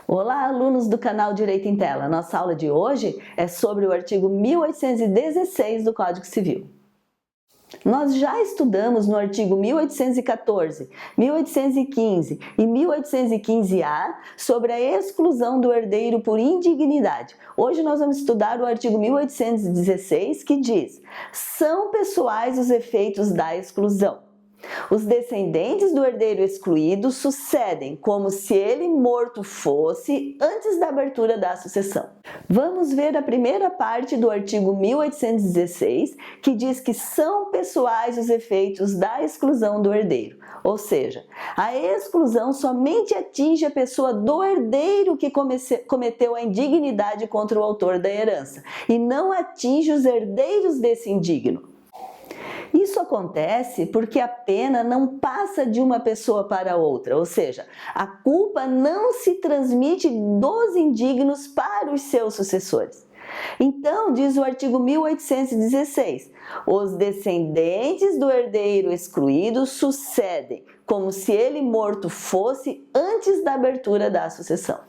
Olá, alunos do canal Direito em Tela. Nossa aula de hoje é sobre o artigo 1816 do Código Civil. Nós já estudamos no artigo 1814, 1815 e 1815-A sobre a exclusão do herdeiro por indignidade. Hoje nós vamos estudar o artigo 1816, que diz: são pessoais os efeitos da exclusão. Os descendentes do herdeiro excluído sucedem como se ele morto fosse antes da abertura da sucessão. Vamos ver a primeira parte do artigo 1816, que diz que são pessoais os efeitos da exclusão do herdeiro. Ou seja, a exclusão somente atinge a pessoa do herdeiro que cometeu a indignidade contra o autor da herança, e não atinge os herdeiros desse indigno. Isso acontece porque a pena não passa de uma pessoa para outra, ou seja, a culpa não se transmite dos indignos para os seus sucessores. Então, diz o artigo 1816, os descendentes do herdeiro excluído sucedem como se ele morto fosse antes da abertura da sucessão.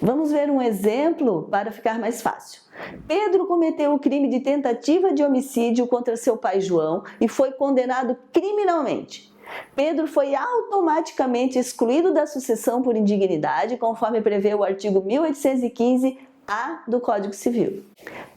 Vamos ver um exemplo para ficar mais fácil. Pedro cometeu o crime de tentativa de homicídio contra seu pai João e foi condenado criminalmente. Pedro foi automaticamente excluído da sucessão por indignidade, conforme prevê o artigo 1815-A do Código Civil.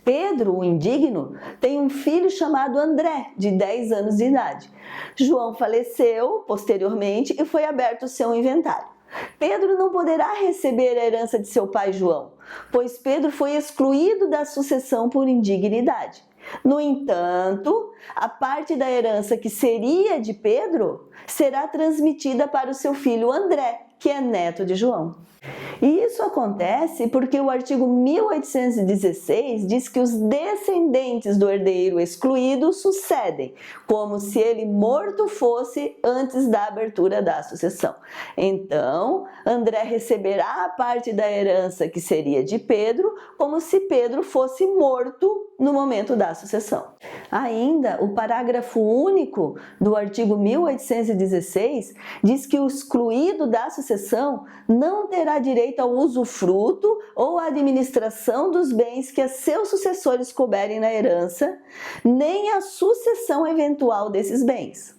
Pedro, o indigno, tem um filho chamado André, de 10 anos de idade. João faleceu posteriormente e foi aberto o seu inventário. Pedro não poderá receber a herança de seu pai João, pois Pedro foi excluído da sucessão por indignidade. No entanto, a parte da herança que seria de Pedro será transmitida para o seu filho André, que é neto de João. E isso acontece porque o artigo 1816 diz que os descendentes do herdeiro excluído sucedem, como se ele morto fosse antes da abertura da sucessão. Então, André receberá a parte da herança que seria de Pedro, como se Pedro fosse morto no momento da sucessão. Ainda, o parágrafo único do artigo 1816 diz que o excluído da sucessão não terá direito ao usufruto ou à administração dos bens que a seus sucessores couberem na herança, nem à sucessão eventual desses bens.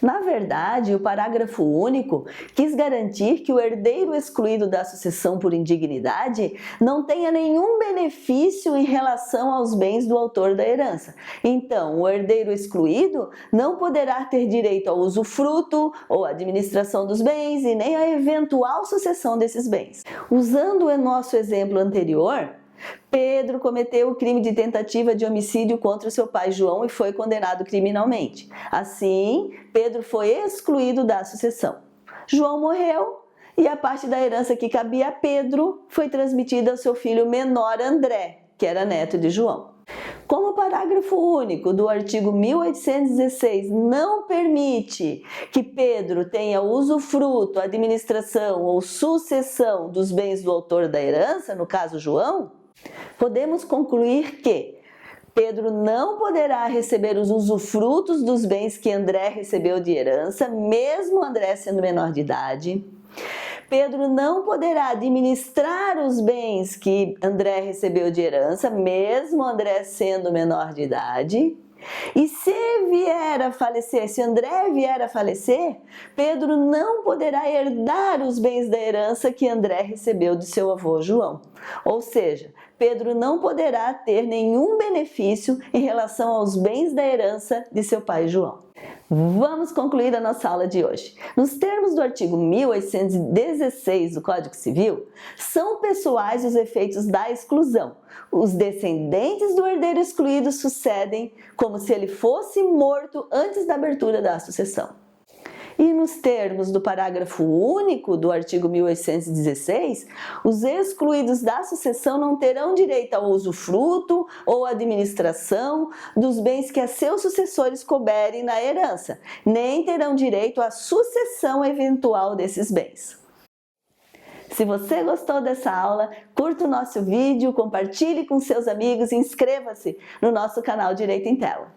Na verdade, o parágrafo único quis garantir que o herdeiro excluído da sucessão por indignidade não tenha nenhum benefício em relação aos bens do autor da herança. Então, o herdeiro excluído não poderá ter direito ao usufruto ou à administração dos bens e nem à eventual sucessão desses bens. Usando o nosso exemplo anterior, Pedro cometeu o crime de tentativa de homicídio contra o seu pai João e foi condenado criminalmente. Assim, Pedro foi excluído da sucessão. João morreu e a parte da herança que cabia a Pedro foi transmitida ao seu filho menor André, que era neto de João. Como o parágrafo único do artigo 1816 não permite que Pedro tenha usufruto, administração ou sucessão dos bens do autor da herança, no caso João, podemos concluir que Pedro não poderá receber os usufrutos dos bens que André recebeu de herança, mesmo André sendo menor de idade. Pedro não poderá administrar os bens que André recebeu de herança, mesmo André sendo menor de idade. E se André vier a falecer, Pedro não poderá herdar os bens da herança que André recebeu de seu avô João. Ou seja, Pedro não poderá ter nenhum benefício em relação aos bens da herança de seu pai João. Vamos concluir a nossa aula de hoje. Nos termos do artigo 1816 do Código Civil, são pessoais os efeitos da exclusão. Os descendentes do herdeiro excluído sucedem como se ele fosse morto antes da abertura da sucessão. E nos termos do parágrafo único do artigo 1816, os excluídos da sucessão não terão direito ao usufruto ou administração dos bens que a seus sucessores couberem na herança, nem terão direito à sucessão eventual desses bens. Se você gostou dessa aula, curta o nosso vídeo, compartilhe com seus amigos e inscreva-se no nosso canal Direito em Tela.